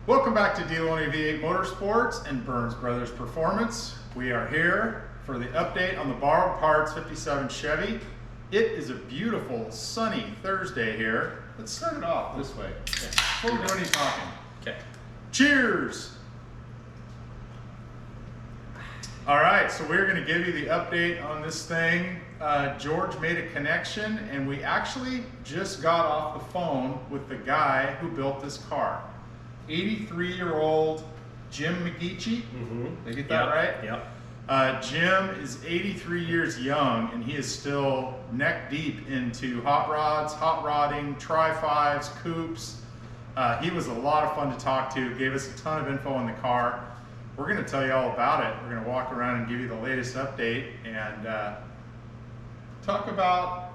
Welcome back to D-Loney V8 Motorsports and Burns Brothers Performance. We are here for the update on the borrowed parts 57 Chevy. It is a beautiful sunny Thursday here. Let's start it off this way before we do any talking. Okay. Cheers! All right, so we're going to give you the update on this thing. George made a connection, and we actually just got off the phone with the guy who built this car. 83-year-old Jim McGechie. Did I get that right? Yep. Jim is 83 years young, and he is still neck deep into hot rods, hot rodding, tri-5s, coupes. He was a lot of fun to talk to, gave us a ton of info on the car. We're going to tell you all about it. We're going to walk around and give you the latest update and talk about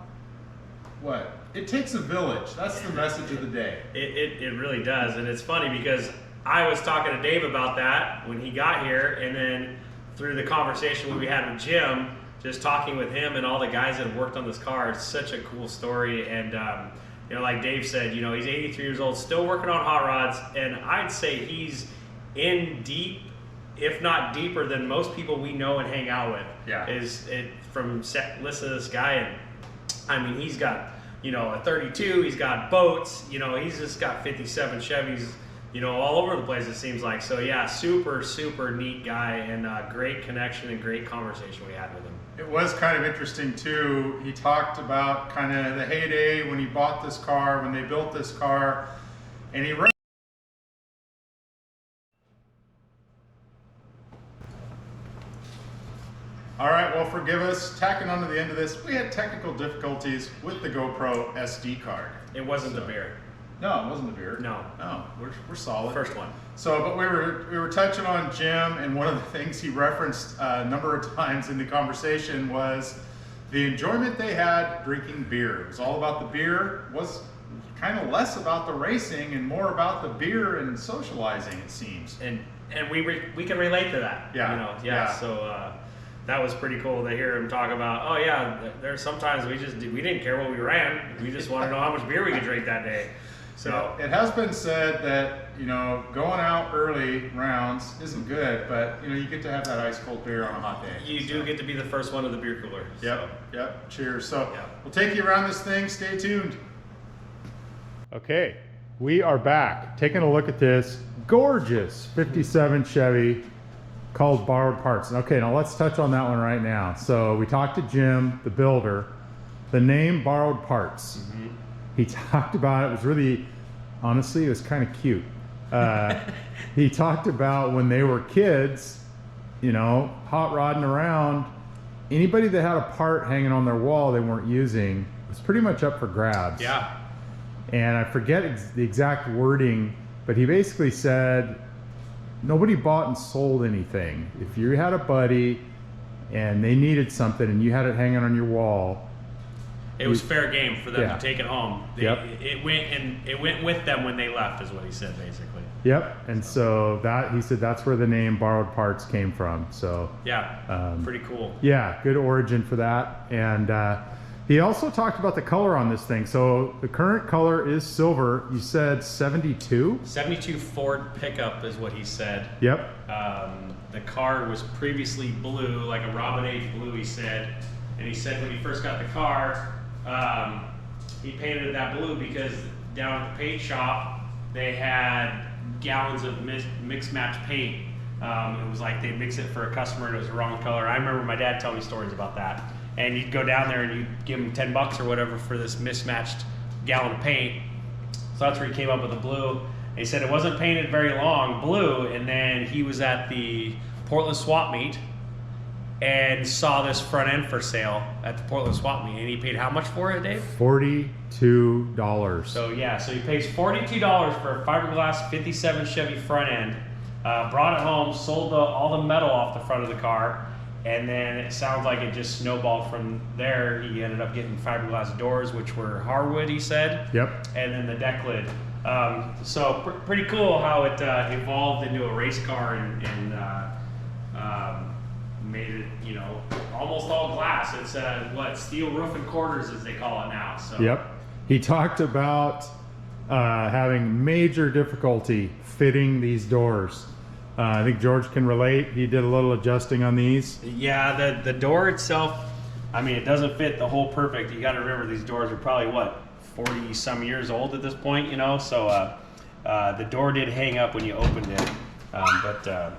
what? It takes a village. That's the message of the day. It really does, and it's funny because I was talking to Dave about that when he got here, and then through the conversation we had with Jim, just talking with him and all the guys that have worked on this car, it's such a cool story. And you know, like Dave said, you know, he's 83 years old, still working on hot rods, and I'd say he's in deep, if not deeper than most people we know and hang out with. Yeah. From listening to this guy, and I mean, he's got, you know, a 32, he's got boats, you know, he's just got 57 Chevys, you know, all over the place it seems like. So yeah, super neat guy, and great connection and great conversation we had with him. It was kind of interesting too. He talked about kind of the heyday when he bought this car, when they built this car, and he All right, well, forgive us. Tacking on to the end of this, we had technical difficulties with the GoPro SD card. It wasn't the beer. No, it wasn't the beer. No. No, we're solid. First one. So, but we were touching on Jim, and one of the things he referenced a number of times in the conversation was the enjoyment they had drinking beer. It was all about the beer. It was kind of less about the racing and more about the beer and socializing, it seems. And we can relate to that. Yeah. You know. Yeah. So that was pretty cool to hear him talk about. Oh yeah, there's sometimes we didn't care what we ran. We just wanted to know how much beer we could drink that day. So it has been said that, you know, going out early rounds isn't good, but you know, you get to have that ice cold beer on a hot day. You do get to be the first one to the beer cooler. Yep. Cheers. So yeah. We'll take you around this thing. Stay tuned. Okay, we are back taking a look at this gorgeous 57 Chevy called Borrowed Parts. Okay, now let's touch on that one right now. So we talked to Jim, the builder. The name Borrowed Parts. He talked about it. Was really, honestly, it was kind of cute. He talked about when they were kids, you know, hot rodding around. Anybody that had a part hanging on their wall they weren't using was pretty much up for grabs. Yeah. And I forget the exact wording, but he basically said, nobody bought and sold anything. If you had a buddy and they needed something and you had it hanging on your wall, it was fair game for them Yeah. to take it home. It went with them when they left, is what he said basically. Yep. And so that, he said that's where the name Borrowed Parts came from. So yeah, pretty cool. Yeah, good origin for that. And he also talked about the color on this thing. So the current color is silver. You said 72? 72 Ford pickup is what he said. Yep. The car was previously blue, like a Robin H. blue, he said. And he said when he first got the car, he painted it that blue because down at the paint shop, they had gallons of mixed match paint. It was like they'd mix it for a customer and it was the wrong color. I remember my dad telling me stories about that. And you'd go down there and you'd give him $10 or whatever for this mismatched gallon of paint. So that's where he came up with the blue. And he said it wasn't painted very long blue, and then he was at the Portland swap meet and saw this front end for sale at the Portland swap meet. And he paid how much for it, Dave? $42. So yeah, so he pays $42 for a fiberglass 57 Chevy front end. Brought it home, sold all the metal off the front of the car, and then it sounds like it just snowballed from there. He ended up getting fiberglass doors, which were hardwood, he said. Yep. And then the deck lid. So pretty cool how it evolved into a race car and made it, you know, almost all glass. It's steel roof and quarters as they call it now. So. Yep. He talked about having major difficulty fitting these doors. I think George can relate. He did a little adjusting on these. Yeah, the door itself, I mean, it doesn't fit the whole perfect. You got to remember these doors are probably, what, 40 some years old at this point, you know? So the door did hang up when you opened it. But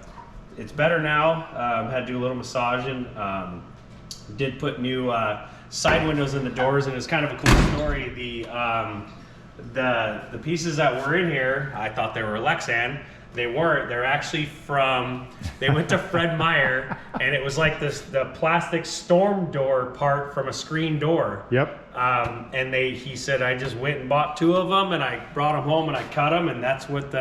it's better now. Had to do a little massaging. Did put new side windows in the doors, and it's kind of a cool story. The pieces that were in here, I thought they were Lex-Ann. They weren't. They're actually from, they went to Fred Meyer, and it was like the plastic storm door part from a screen door. Yep. And he said, I just went and bought 2 of them, and I brought them home and I cut them, and that's what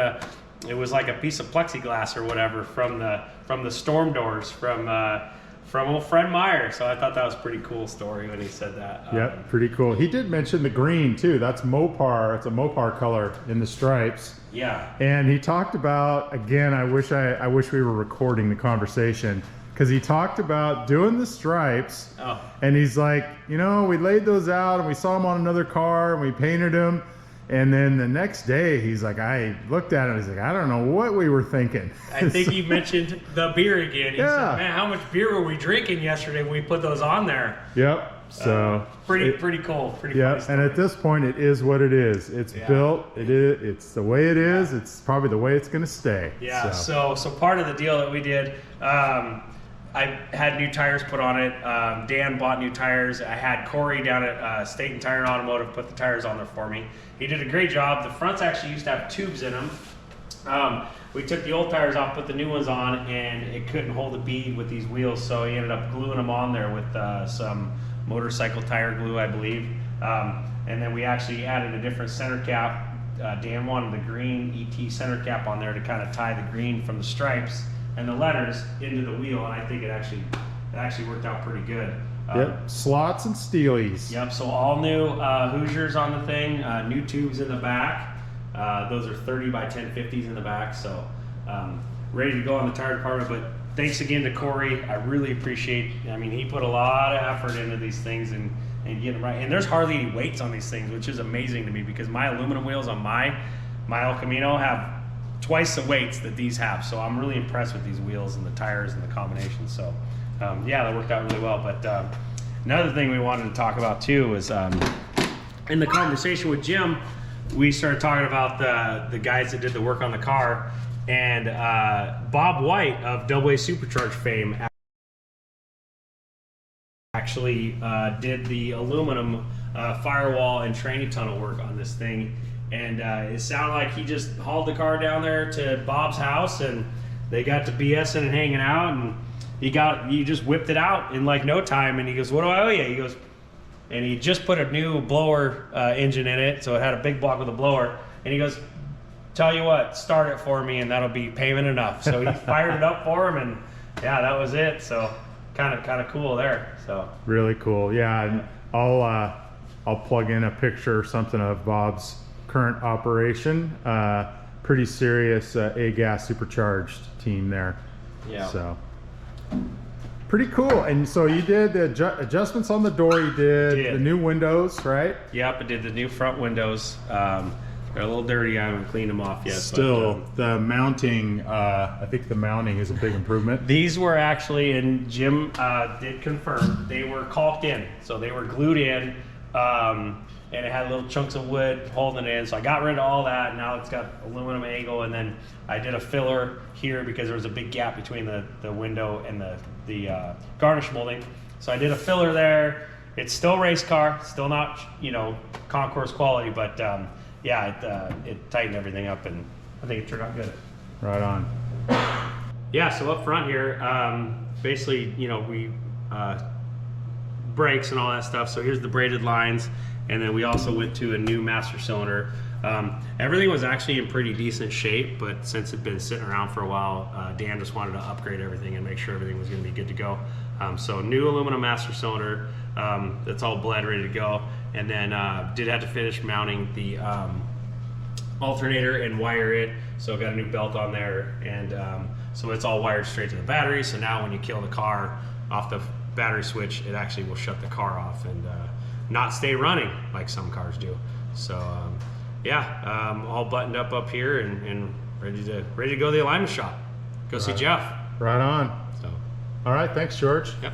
it was like a piece of plexiglass or whatever from the storm doors from old Fred Meyer. So I thought that was a pretty cool story when he said that. Yeah, pretty cool. He did mention the green too. That's Mopar. It's a Mopar color in the stripes. Yeah. And he talked about, again, I wish we were recording the conversation, because he talked about doing the stripes. Oh. And he's like, you know, we laid those out and we saw them on another car and we painted them. And then the next day, he's like, I looked at it, he's like, I don't know what we were thinking. I think he mentioned the beer again. He Yeah. said, man, how much beer were we drinking yesterday when we put those on there? Yep. So pretty cool. Pretty yeah. funny story. And at this point, it is what it is. It's built. It is. It's the way it is. It's probably the way it's going to stay. Yeah. So part of the deal that we did, I had new tires put on it. Dan bought new tires. I had Corey down at Stayton Tire Automotive put the tires on there for me. He did a great job. The fronts actually used to have tubes in them. We took the old tires off, put the new ones on, and it couldn't hold a bead with these wheels, so he ended up gluing them on there with some motorcycle tire glue, I believe. And then we actually added a different center cap. Dan wanted the green ET center cap on there to kind of tie the green from the stripes and the letters into the wheel, and I think it actually worked out pretty good. Yep, slots and steelies. Yep, so all new Hoosiers on the thing, new tubes in the back. Those are 30 by 1050s in the back, so ready to go on the tire department. But thanks again to Corey. I really appreciate, I mean, he put a lot of effort into these things and getting them right. And there's hardly any weights on these things, which is amazing to me, because my aluminum wheels on my El Camino have twice the weights that these have. So I'm really impressed with these wheels and the tires and the combination. So yeah, that worked out really well. But another thing we wanted to talk about too was in the conversation with Jim, we started talking about the guys that did the work on the car, and Bob White of AA Supercharged fame actually did the aluminum firewall and training tunnel work on this thing. And it sounded like he just hauled the car down there to Bob's house, and they got to BSing and hanging out, and he just whipped it out in like no time. And he goes, what do I owe you? He goes, and he just put a new blower engine in it, so it had a big block with a blower. And he goes, tell you what, start it for me, and that'll be payment enough. So he fired it up for him, and yeah, that was it. So kind of cool there. So really cool. Yeah, and I'll plug in a picture or something of Bob's current operation. Pretty serious A-gas supercharged team there. Yeah. So pretty cool. And so you did the adjustments on the door. You did the new windows, right? Yep, I did the new front windows. They're a little dirty. I haven't cleaned them off yet. Still, but, the mounting, I think the mounting is a big improvement. These were actually, and Jim did confirm, they were caulked in. So they were glued in, and it had little chunks of wood holding it in. So I got rid of all that. Now it's got aluminum angle, and then I did a filler here because there was a big gap between the window and the garnish molding. So I did a filler there. It's still race car, still not, concourse quality, but yeah, it tightened everything up, and I think it turned out good. Right on. Yeah, so up front here, basically, we brakes and all that stuff. So here's the braided lines, and then we also went to a new master cylinder. Everything was actually in pretty decent shape, but since it'd been sitting around for a while, Dan just wanted to upgrade everything and make sure everything was going to be good to go. So new aluminum master cylinder, that's all bled, ready to go. And then did have to finish mounting the alternator and wire it. So got a new belt on there, and so it's all wired straight to the battery. So now when you kill the car off the battery switch, it actually will shut the car off and not stay running like some cars do. So yeah, all buttoned up here and ready to go to the alignment shop. Go see Jeff. Right on. So, all right, thanks, George. Yep.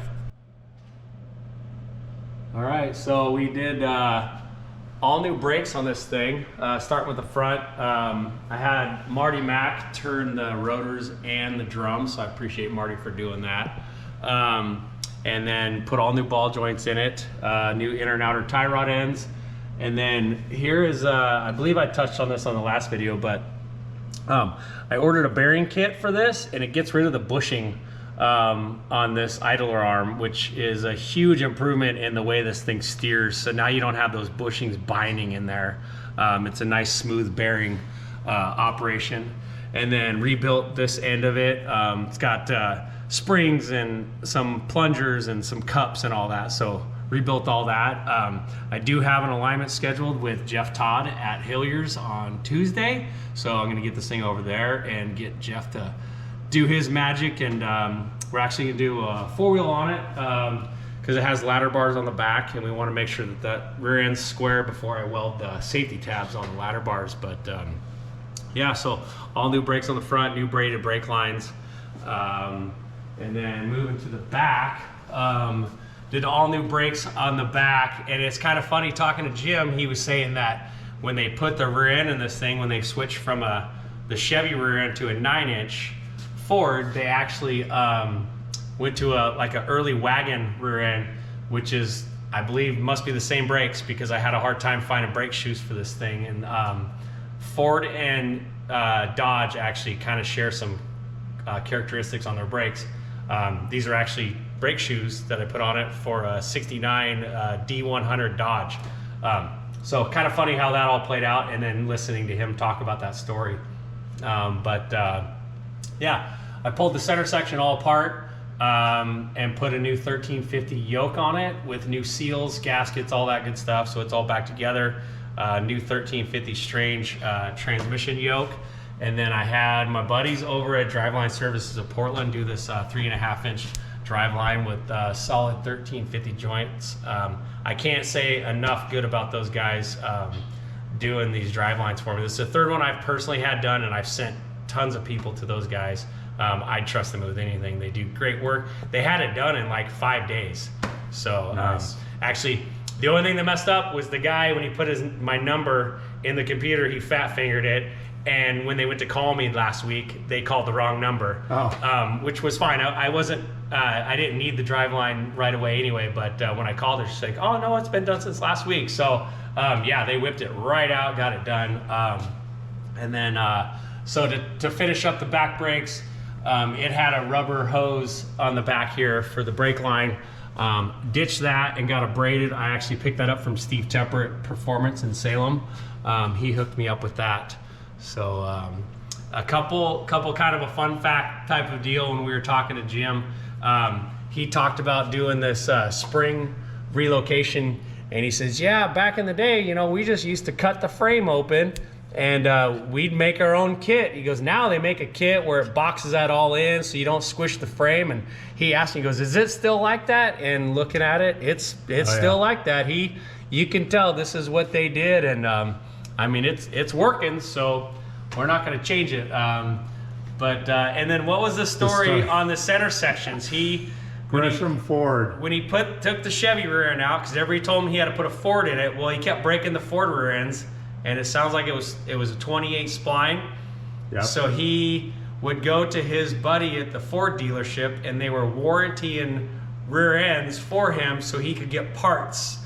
All right, so we did all new brakes on this thing. Starting with the front, I had Marty Mack turn the rotors and the drums, so I appreciate Marty for doing that. And then put all new ball joints in it, new inner and outer tie rod ends. And then here is, I believe I touched on this on the last video, but I ordered a bearing kit for this, and it gets rid of the bushing on this idler arm, which is a huge improvement in the way this thing steers. So now you don't have those bushings binding in there. It's a nice smooth bearing operation. And then rebuilt this end of it. It's got springs and some plungers and some cups and all that. So rebuilt all that. I do have an alignment scheduled with Jeff Todd at Hillyers on Tuesday. So I'm gonna get this thing over there and get Jeff to do his magic, and we're actually gonna do a 4-wheel on it because it has ladder bars on the back, and we want to make sure that that rear end's square before I weld the safety tabs on the ladder bars. But yeah, so all new brakes on the front, new braided brake lines, and then moving to the back, did all new brakes on the back. And it's kind of funny talking to Jim. He was saying that when they put the rear end in this thing, when they switched from the Chevy rear end to a 9-inch Ford, they actually went to like an early wagon rear end, which is, I believe, must be the same brakes, because I had a hard time finding brake shoes for this thing. And Ford and Dodge actually kind of share some characteristics on their brakes. These are actually brake shoes that I put on it for a 69 D100 Dodge. So kind of funny how that all played out, and then listening to him talk about that story. Yeah, I pulled the center section all apart and put a new 1350 yoke on it with new seals, gaskets, all that good stuff. So it's all back together. New 1350 Strange transmission yoke. And then I had my buddies over at Driveline Services of Portland do this 3.5-inch driveline with solid 1350 joints. I can't say enough good about those guys doing these drivelines for me. This is the third one I've personally had done, and I've sent tons of people to those guys. I'd trust them with anything. They do great work. They had it done in like 5 days. So nice. Actually, the only thing that messed up was the guy, when he put my number in the computer, he fat fingered it. And when they went to call me last week, they called the wrong number, which was fine. I wasn't, I didn't need the driveline right away anyway. But when I called her, she's like, "Oh no, it's been done since last week." So yeah, they whipped it right out, got it done. And then so to finish up the back brakes, it had a rubber hose on the back here for the brake line. Ditched that and got it braided. I actually picked that up from Steve Tepper at Performance in Salem. He hooked me up with that. So a couple kind of a fun fact type of deal. When we were talking to Jim, he talked about doing this spring relocation, and he says, yeah, back in the day, you know, we just used to cut the frame open and we'd make our own kit. He goes, now they make a kit where it boxes that all in so you don't squish the frame. And he asked me, he goes, is it still like that? And looking at it, it's still like that. You can tell this is what they did, and I mean, it's working, so we're not going to change it. And then what was the story on the center sections? Gresham Ford. When he took the Chevy rear end out, because everybody told him he had to put a Ford in it. Well, he kept breaking the Ford rear ends, and it sounds like it was a 28 spline. Yep. So he would go to his buddy at the Ford dealership, and they were warrantying rear ends for him so he could get parts.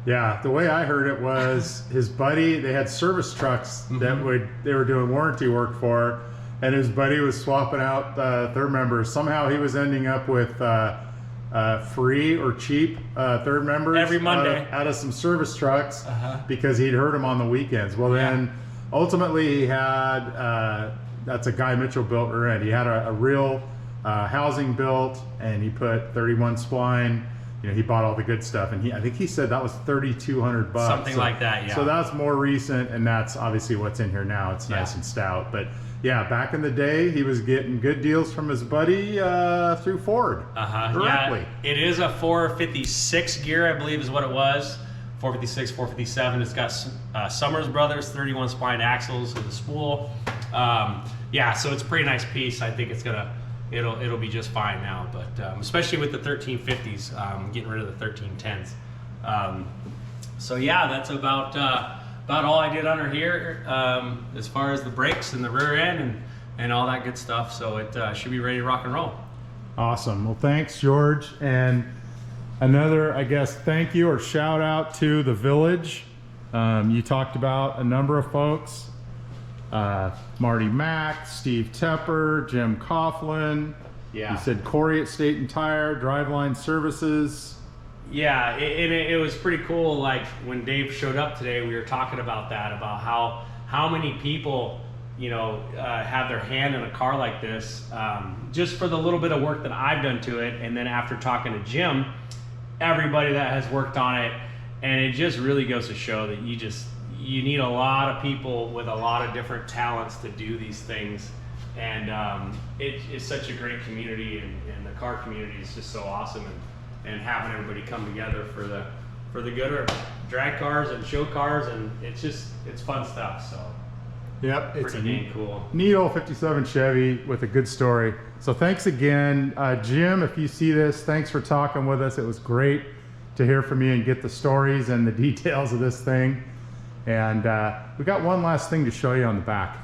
Yeah, the way I heard it was his buddy, they had service trucks that they were doing warranty work for, and his buddy was swapping out third members. Somehow he was ending up with free or cheap third members every Monday out of some service trucks because he'd heard them on the weekends. Well, then ultimately he had, that's a Guy Mitchell built rear end. He had a real housing built, and he put 31 spline. You know, he bought all the good stuff, and I think he said that was $3,200, something like that. Yeah. So that's more recent, and that's obviously what's in here now. It's nice and stout, but yeah, back in the day, he was getting good deals from his buddy through Ford directly. Yeah, it is a 456 gear, I believe, is what it was. 456, 457. It's got Summers Brothers 31 spine axles with a spool. Yeah, so it's a pretty nice piece. I think it'll be just fine now, but especially with the 1350s, getting rid of the 1310s. So yeah, that's about all I did under here as far as the brakes and the rear end and all that good stuff. So it should be ready to rock and roll. Awesome. Well, thanks, George. And another, I guess, thank you or shout out to the village. You talked about a number of folks. Marty Mack, Steve Tepper, Jim Caughlin. Yeah. You said Corey at Stayton Tire, Driveline Services. Yeah, it was pretty cool. Like when Dave showed up today, we were talking about that, about how many people, you know, have their hand in a car like this, just for the little bit of work that I've done to it. And then after talking to Jim, everybody that has worked on it, and it just really goes to show that you need a lot of people with a lot of different talents to do these things. And it's such a great community, and the car community is just so awesome, and having everybody come together for the good of drag cars and show cars, and it's fun stuff. So yep, it's pretty dang cool. Neat old 57 Chevy with a good story. So thanks again, Jim, if you see this, thanks for talking with us. It was great to hear from you and get the stories and the details of this thing. And we got one last thing to show you on the back.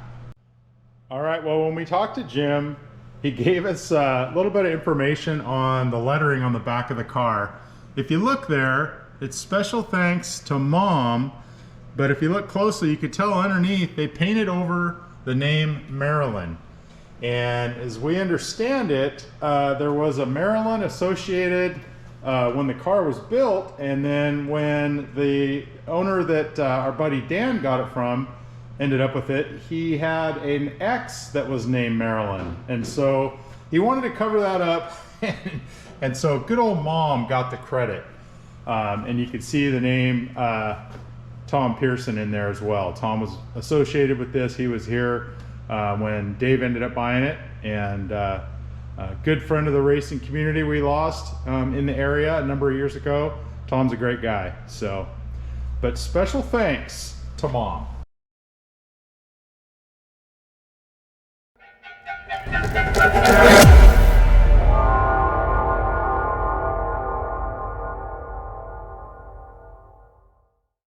All right, well, when we talked to Jim, he gave us a little bit of information on the lettering on the back of the car. If you look there, it's special thanks to Mom, but if you look closely, you could tell underneath they painted over the name Maryland. And as we understand it, there was a Maryland associated when the car was built, and then when the owner that our buddy Dan got it from ended up with it, he had an ex that was named Maryland, and so he wanted to cover that up. And so good old Mom got the credit, and you could see the name Tom Pearson in there as well. Tom was associated with this. He was here when Dave ended up buying it, and a good friend of the racing community we lost in the area a number of years ago. Tom's a great guy. So, but special thanks to Mom.